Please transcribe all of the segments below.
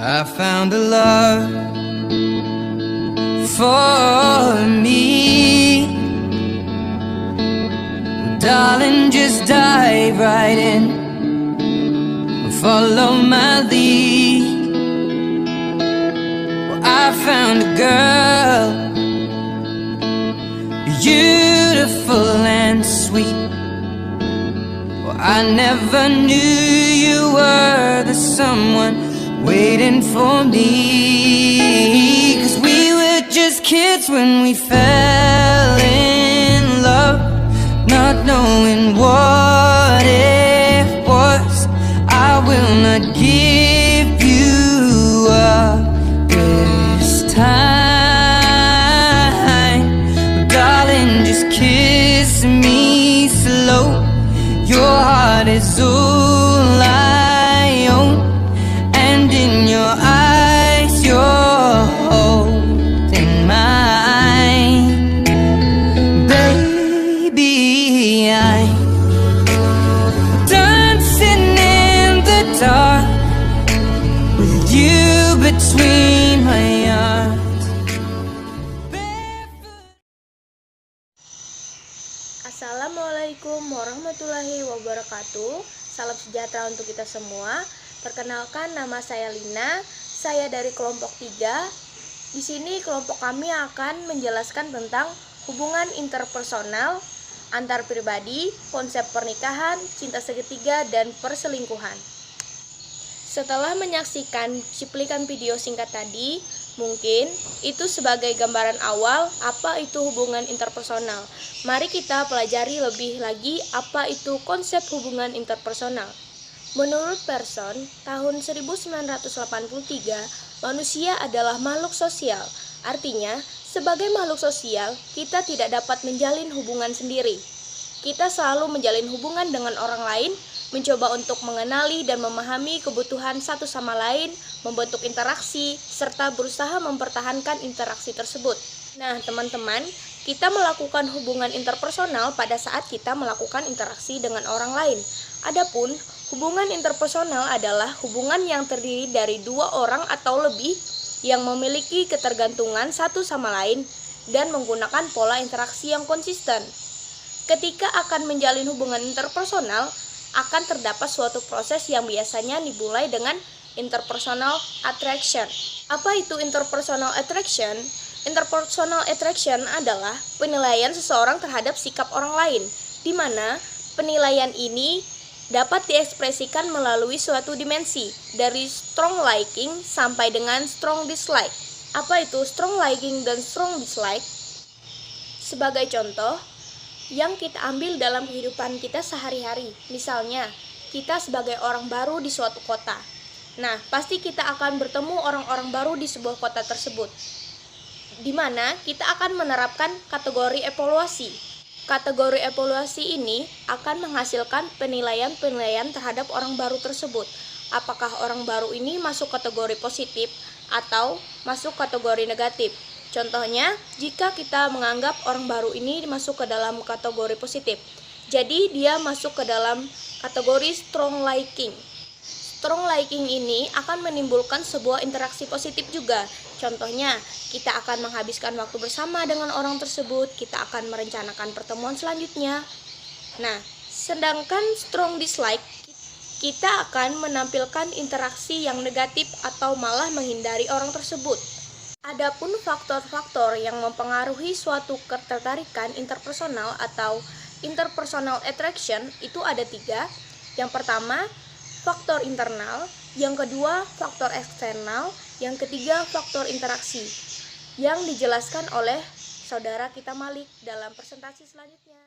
I found a love for me. Darling, just dive right in, follow my lead. Well, I found a girl, beautiful and sweet. Well, I never knew you were the someone waiting for me. 'Cause we were just kids when we fell in love, not knowing what it was. I will not give you up this time. Darling, just kiss me slow. Your heart is all I own, and in your eyes you're holding mine. Baby, I'm dancing in the dark with you between my arms. Assalamualaikum warahmatullahi wabarakatuh. Salam sejahtera untuk kita semua. Perkenalkan, nama saya Lina. Saya dari kelompok 3. Di sini kelompok kami akan menjelaskan tentang hubungan interpersonal, antar pribadi, konsep pernikahan, cinta segitiga, dan perselingkuhan. Setelah menyaksikan cuplikan video singkat tadi, mungkin itu sebagai gambaran awal apa itu hubungan interpersonal. Mari kita pelajari lebih lagi apa itu konsep hubungan interpersonal. Menurut Pearson, tahun 1983, manusia adalah makhluk sosial. Artinya, sebagai makhluk sosial, kita tidak dapat menjalin hubungan sendiri. Kita selalu menjalin hubungan dengan orang lain, mencoba untuk mengenali dan memahami kebutuhan satu sama lain, membentuk interaksi, serta berusaha mempertahankan interaksi tersebut. Nah, teman-teman, kita melakukan hubungan interpersonal pada saat kita melakukan interaksi dengan orang lain. Adapun, hubungan interpersonal adalah hubungan yang terdiri dari dua orang atau lebih yang memiliki ketergantungan satu sama lain dan menggunakan pola interaksi yang konsisten. Ketika akan menjalin hubungan interpersonal, akan terdapat suatu proses yang biasanya dimulai dengan interpersonal attraction. Apa itu interpersonal attraction? Interpersonal attraction adalah penilaian seseorang terhadap sikap orang lain, di mana penilaian ini dapat diekspresikan melalui suatu dimensi, dari strong liking sampai dengan strong dislike. Apa itu strong liking dan strong dislike? Sebagai contoh, yang kita ambil dalam kehidupan kita sehari-hari. Misalnya, kita sebagai orang baru di suatu kota. Nah, pasti kita akan bertemu orang-orang baru di sebuah kota tersebut, di mana kita akan menerapkan kategori evaluasi. Kategori evaluasi ini akan menghasilkan penilaian-penilaian terhadap orang baru tersebut. Apakah orang baru ini masuk kategori positif atau masuk kategori negatif? Contohnya, jika kita menganggap orang baru ini masuk ke dalam kategori positif, jadi dia masuk ke dalam kategori strong liking. Strong liking ini akan menimbulkan sebuah interaksi positif juga. Contohnya, kita akan menghabiskan waktu bersama dengan orang tersebut, kita akan merencanakan pertemuan selanjutnya. Nah, sedangkan strong dislike, kita akan menampilkan interaksi yang negatif atau malah menghindari orang tersebut. Adapun faktor-faktor yang mempengaruhi suatu ketertarikan interpersonal atau interpersonal attraction itu ada 3. Yang pertama, faktor internal. Yang kedua, faktor eksternal. Yang ketiga, faktor interaksi. Yang dijelaskan oleh saudara kita Malik dalam presentasi selanjutnya.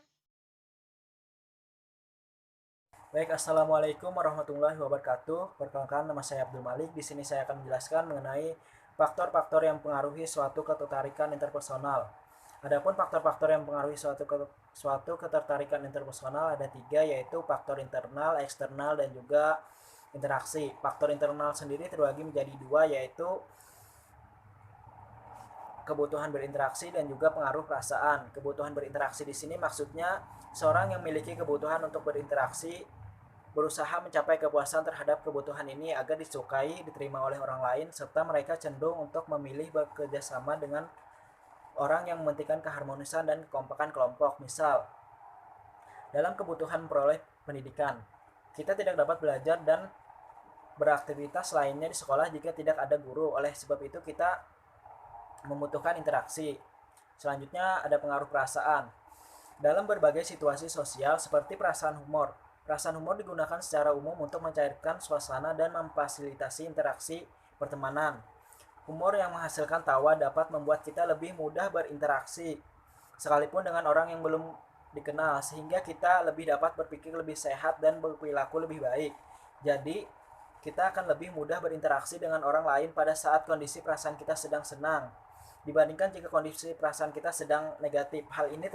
Baik, assalamualaikum warahmatullahi wabarakatuh. Perkenalkan, nama saya Abdul Malik. Di sini saya akan menjelaskan mengenai faktor-faktor yang mempengaruhi suatu ketertarikan interpersonal. Adapun faktor-faktor yang mempengaruhi suatu ketertarikan interpersonal ada 3, yaitu faktor internal, eksternal, dan juga interaksi. Faktor internal sendiri terbagi menjadi 2, yaitu kebutuhan berinteraksi dan juga pengaruh perasaan. Kebutuhan berinteraksi di sini maksudnya seorang yang memiliki kebutuhan untuk berinteraksi berusaha mencapai kepuasan terhadap kebutuhan ini agar disukai, diterima oleh orang lain, serta mereka cenderung untuk memilih bekerja sama dengan orang yang mementingkan keharmonisan dan kekompakan kelompok. Misal, dalam kebutuhan memperoleh pendidikan, kita tidak dapat belajar dan beraktivitas lainnya di sekolah jika tidak ada guru. Oleh sebab itu kita membutuhkan interaksi. Selanjutnya ada pengaruh perasaan. Dalam berbagai situasi sosial seperti perasaan humor. Perasaan humor digunakan secara umum untuk mencairkan suasana dan memfasilitasi interaksi pertemanan. Humor yang menghasilkan tawa dapat membuat kita lebih mudah berinteraksi, sekalipun dengan orang yang belum dikenal, sehingga kita lebih dapat berpikir lebih sehat dan berperilaku lebih baik. Jadi, kita akan lebih mudah berinteraksi dengan orang lain pada saat kondisi perasaan kita sedang senang, dibandingkan jika kondisi perasaan kita sedang negatif. Hal ini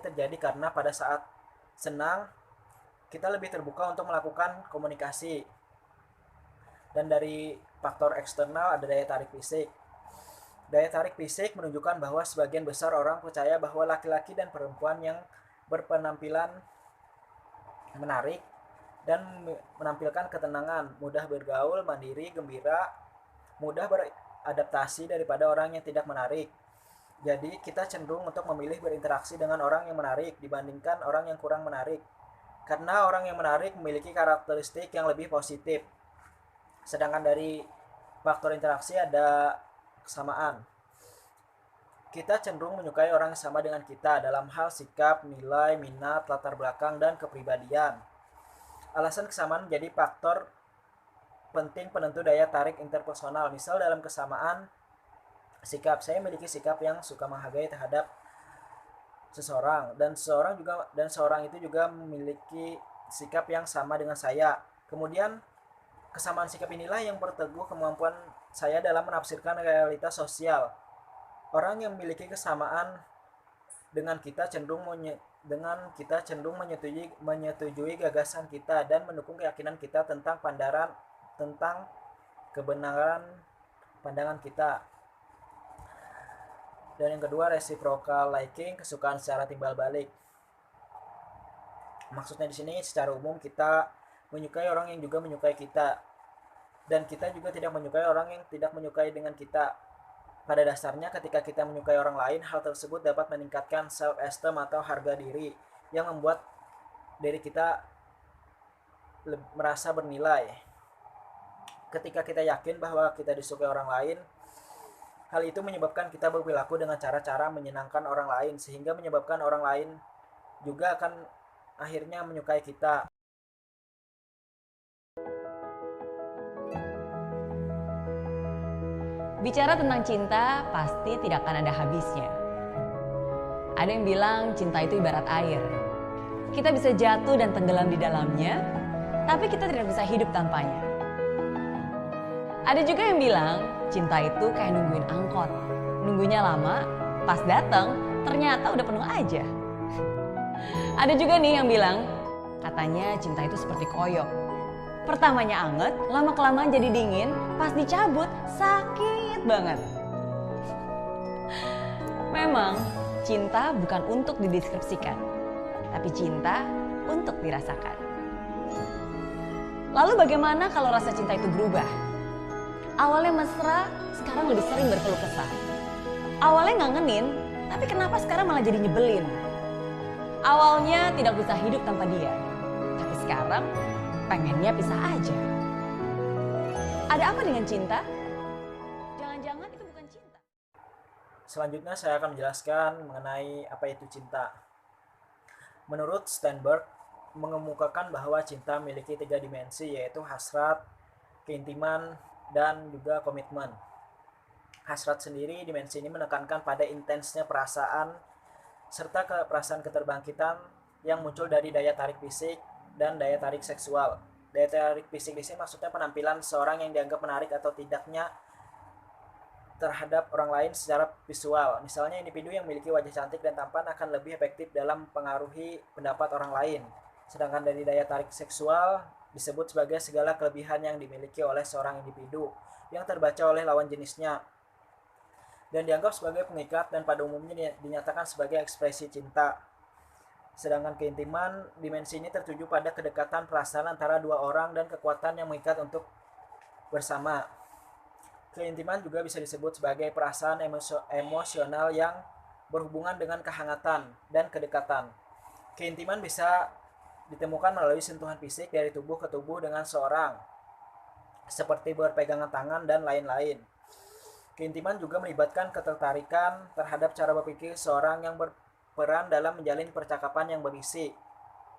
terjadi karena pada saat senang, kita lebih terbuka untuk melakukan komunikasi. Dan dari faktor eksternal ada daya tarik fisik. Daya tarik fisik menunjukkan bahwa sebagian besar orang percaya bahwa laki-laki dan perempuan yang berpenampilan menarik dan menampilkan ketenangan, mudah bergaul, mandiri, gembira, mudah beradaptasi daripada orang yang tidak menarik. Jadi kita cenderung untuk memilih berinteraksi dengan orang yang menarik dibandingkan orang yang kurang menarik. Karena orang yang menarik memiliki karakteristik yang lebih positif. Sedangkan dari faktor interaksi ada kesamaan. Kita cenderung menyukai orang yang sama dengan kita dalam hal sikap, nilai, minat, latar belakang, dan kepribadian. Alasan kesamaan menjadi faktor penting penentu daya tarik interpersonal. Misal dalam kesamaan sikap, saya memiliki sikap yang suka menghargai terhadap seseorang, dan seorang itu juga memiliki sikap yang sama dengan saya. Kemudian kesamaan sikap inilah yang berteguh kemampuan saya dalam menafsirkan realitas sosial. Orang yang memiliki kesamaan dengan kita cenderung menyetujui gagasan kita dan mendukung keyakinan kita tentang kebenaran pandangan kita. Dan yang kedua, reciprocal liking, kesukaan secara timbal balik. Maksudnya di sini secara umum kita menyukai orang yang juga menyukai kita, dan kita juga tidak menyukai orang yang tidak menyukai dengan kita. Pada dasarnya ketika kita menyukai orang lain, hal tersebut dapat meningkatkan self-esteem atau harga diri yang membuat diri kita merasa bernilai. Ketika kita yakin bahwa kita disukai orang lain, hal itu menyebabkan kita berperilaku dengan cara-cara menyenangkan orang lain, sehingga menyebabkan orang lain juga akan akhirnya menyukai kita. Bicara tentang cinta, pasti tidak akan ada habisnya. Ada yang bilang cinta itu ibarat air. Kita bisa jatuh dan tenggelam di dalamnya, tapi kita tidak bisa hidup tanpanya. Ada juga yang bilang cinta itu kayak nungguin angkot. Nunggunya lama, pas datang ternyata udah penuh aja. Ada juga nih yang bilang, katanya cinta itu seperti koyok. Pertamanya anget, lama-kelamaan jadi dingin, pas dicabut sakit banget. Memang cinta bukan untuk dideskripsikan, tapi cinta untuk dirasakan. Lalu bagaimana kalau rasa cinta itu berubah? Awalnya mesra, sekarang lebih sering berkeluh kesah. Awalnya ngangenin, tapi kenapa sekarang malah jadi nyebelin? Awalnya tidak bisa hidup tanpa dia, tapi sekarang pengennya pisah aja. Ada apa dengan cinta? Jangan-jangan itu bukan cinta. Selanjutnya saya akan menjelaskan mengenai apa itu cinta. Menurut Steinberg, mengemukakan bahwa cinta memiliki 3 dimensi, yaitu hasrat, keintiman, dan juga komitmen. Hasrat sendiri, dimensi ini menekankan pada intensnya perasaan serta perasaan keterbangkitan yang muncul dari daya tarik fisik dan daya tarik seksual. Daya tarik fisik di sini maksudnya penampilan seorang yang dianggap menarik atau tidaknya terhadap orang lain secara visual. Misalnya individu yang memiliki wajah cantik dan tampan akan lebih efektif dalam mempengaruhi pendapat orang lain. Sedangkan dari daya tarik seksual disebut sebagai segala kelebihan yang dimiliki oleh seorang individu yang terbaca oleh lawan jenisnya dan dianggap sebagai pengikat dan pada umumnya dinyatakan sebagai ekspresi cinta. Sedangkan keintiman, dimensi ini tertuju pada kedekatan perasaan antara dua orang dan kekuatan yang mengikat untuk bersama. Keintiman juga bisa disebut sebagai perasaan emosional yang berhubungan dengan kehangatan dan kedekatan. Keintiman bisa ditemukan melalui sentuhan fisik dari tubuh ke tubuh dengan seorang, seperti berpegangan tangan dan lain-lain. Keintiman juga melibatkan ketertarikan terhadap cara berpikir seorang yang berperan dalam menjalin percakapan yang berisi,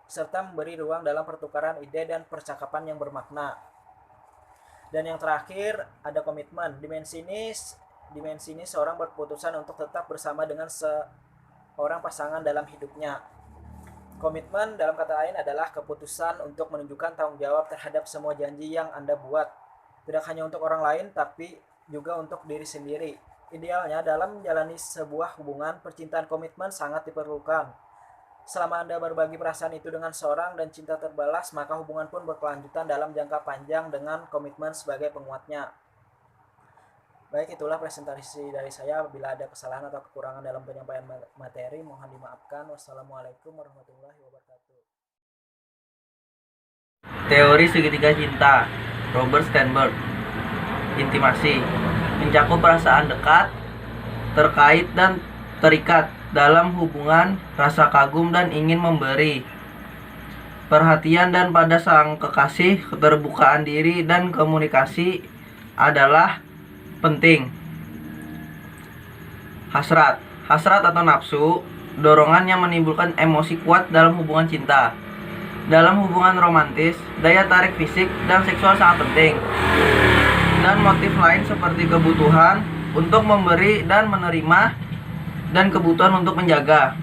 serta memberi ruang dalam pertukaran ide dan percakapan yang bermakna. Dan yang terakhir, ada komitmen. Dimensi ini seorang berkeputusan untuk tetap bersama dengan seorang pasangan dalam hidupnya. Komitmen dalam kata lain adalah keputusan untuk menunjukkan tanggung jawab terhadap semua janji yang Anda buat. Tidak hanya untuk orang lain, tapi juga untuk diri sendiri. Idealnya dalam menjalani sebuah hubungan, percintaan komitmen sangat diperlukan. Selama Anda berbagi perasaan itu dengan seorang dan cinta terbalas, maka hubungan pun berkelanjutan dalam jangka panjang dengan komitmen sebagai penguatnya. Baik, itulah presentasi dari saya. Apabila ada kesalahan atau kekurangan dalam penyampaian materi, mohon dimaafkan. Wassalamualaikum warahmatullahi wabarakatuh. Teori segitiga cinta, Robert Sternberg. Intimasi mencakup perasaan dekat, terkait dan terikat dalam hubungan, rasa kagum dan ingin memberi perhatian, dan pada sang kekasih keterbukaan diri dan komunikasi adalah penting. Hasrat atau nafsu, dorongan yang menimbulkan emosi kuat dalam hubungan cinta. Dalam hubungan romantis, daya tarik fisik dan seksual sangat penting. Dan motif lain seperti kebutuhan untuk memberi dan menerima, dan kebutuhan untuk menjaga.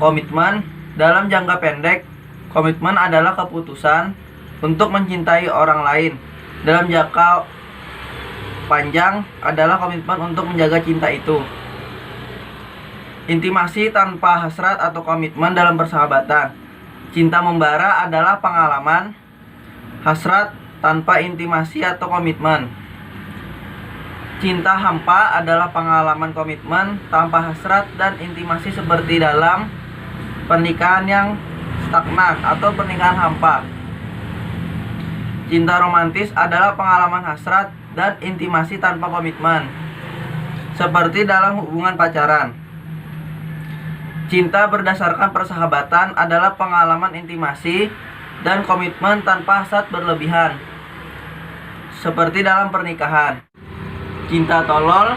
Komitmen dalam jangka pendek, komitmen adalah keputusan untuk mencintai orang lain. Dalam jangka panjang adalah komitmen untuk menjaga cinta itu. Intimasi tanpa hasrat atau komitmen dalam persahabatan. Cinta membara adalah pengalaman. Hasrat tanpa intimasi atau komitmen. Cinta hampa adalah pengalaman komitmen tanpa hasrat dan intimasi, seperti dalam pernikahan yang stagnan atau pernikahan hampa. Cinta romantis adalah pengalaman hasrat dan intimasi tanpa komitmen, seperti dalam hubungan pacaran. Cinta berdasarkan persahabatan adalah pengalaman intimasi dan komitmen tanpa hasrat berlebihan, seperti dalam pernikahan. Cinta tolol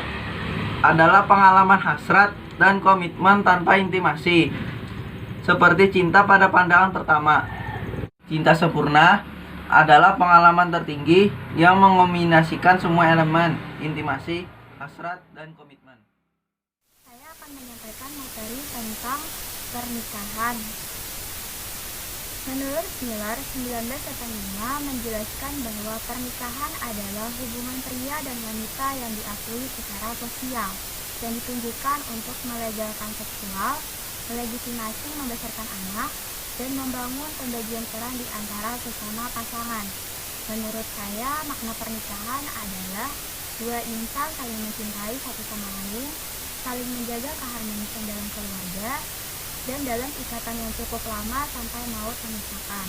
adalah pengalaman hasrat dan komitmen tanpa intimasi, seperti cinta pada pandangan pertama. Cinta sempurna adalah pengalaman tertinggi yang mengombinasikan semua elemen intimasi, hasrat, dan komitmen. Saya akan menyampaikan materi tentang pernikahan. Menurut Miller, 1985 menjelaskan bahwa pernikahan adalah hubungan pria dan wanita yang diakui secara sosial dan ditunjukkan untuk melegalkan seksual, melegitimasi membesarkan anak, dan membangun pembagian peran di antara sesama pasangan. Menurut saya, makna pernikahan adalah dua insan saling mencintai satu sama lain, saling menjaga keharmonisan dalam keluarga, dan dalam ikatan yang cukup lama sampai maut memisahkan.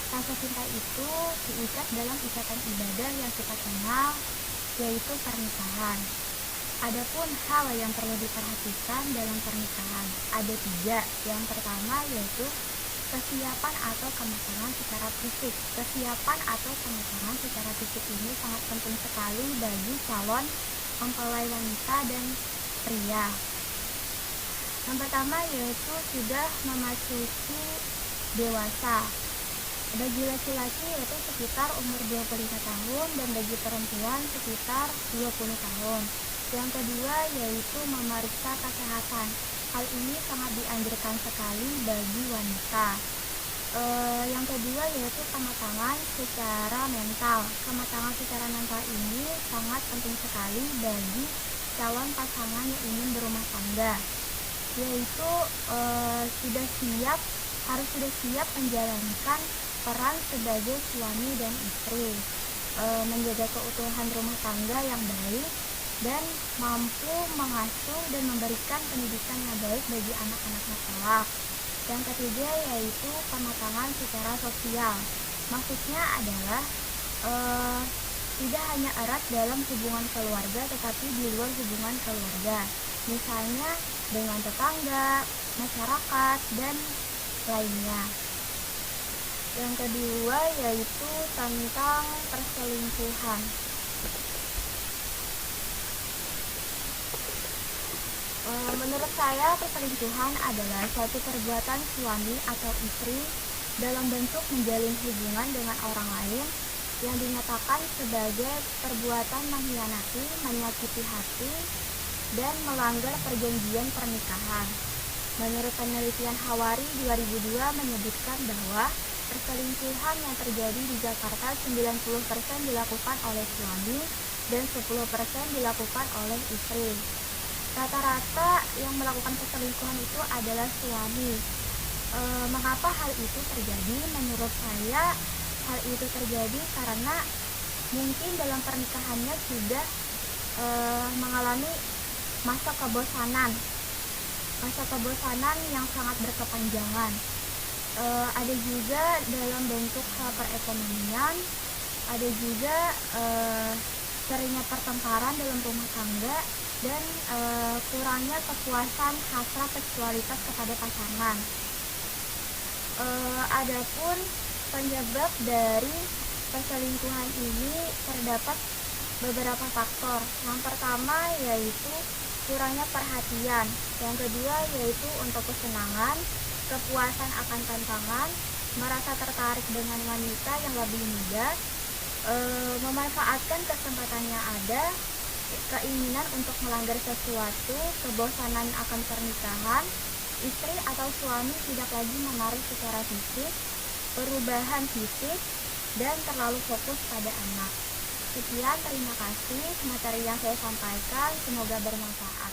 Rasa cinta itu diikat dalam ikatan ibadah yang kita kenal, yaitu pernikahan. Adapun hal yang perlu diperhatikan dalam pernikahan ada 3. Yang pertama yaitu kesiapan atau kematangan secara fisik. Kesiapan atau kematangan secara fisik ini sangat penting sekali bagi calon mempelai wanita dan pria. Yang pertama yaitu sudah memasuki dewasa. Bagi laki-laki yaitu sekitar umur 25 tahun dan bagi perempuan sekitar 20 tahun. Yang kedua yaitu memeriksa kesehatan. Hal ini sangat dianjurkan sekali bagi wanita. Yang kedua yaitu kematangan secara mental. Kematangan secara mental ini sangat penting sekali bagi calon pasangan yang ingin berumah tangga, yaitu harus sudah siap menjalankan peran sebagai suami dan istri, menjaga keutuhan rumah tangga yang baik, dan mampu mengasuh dan memberikan pendidikan yang baik bagi anak-anaknya kelak. Yang ketiga yaitu pematangan secara sosial. Maksudnya adalah tidak hanya erat dalam hubungan keluarga tetapi di luar hubungan keluarga. Misalnya dengan tetangga, masyarakat, dan lainnya. Yang kedua yaitu tentang perselingkuhan. Menurut saya perselingkuhan adalah suatu perbuatan suami atau istri dalam bentuk menjalin hubungan dengan orang lain yang dinyatakan sebagai perbuatan mengkhianati, menyakiti hati, dan melanggar perjanjian pernikahan. Menurut penelitian Hawari 2002 menyebutkan bahwa perselingkuhan yang terjadi di Jakarta 90% dilakukan oleh suami dan 10% dilakukan oleh istri. Rata-rata yang melakukan perselingkuhan itu adalah suami. Mengapa hal itu terjadi? Menurut saya hal itu terjadi karena mungkin dalam pernikahannya sudah mengalami masa kebosanan yang sangat berkepanjangan. Ada juga dalam bentuk hal perekonomian, ada juga seringnya pertengkaran dalam rumah tangga, dan kurangnya kepuasan hasrat seksualitas kepada pasangan. Adapun penyebab dari perselingkuhan ini terdapat beberapa faktor. Yang pertama yaitu kurangnya perhatian. Yang kedua yaitu untuk kesenangan, kepuasan akan tantangan, merasa tertarik dengan wanita yang lebih muda, memanfaatkan kesempatan yang ada, keinginan untuk melanggar sesuatu, kebosanan akan pernikahan, istri atau suami tidak lagi menarik secara fisik, perubahan fisik, dan terlalu fokus pada anak. Sekian, terima kasih materi yang saya sampaikan, semoga bermanfaat.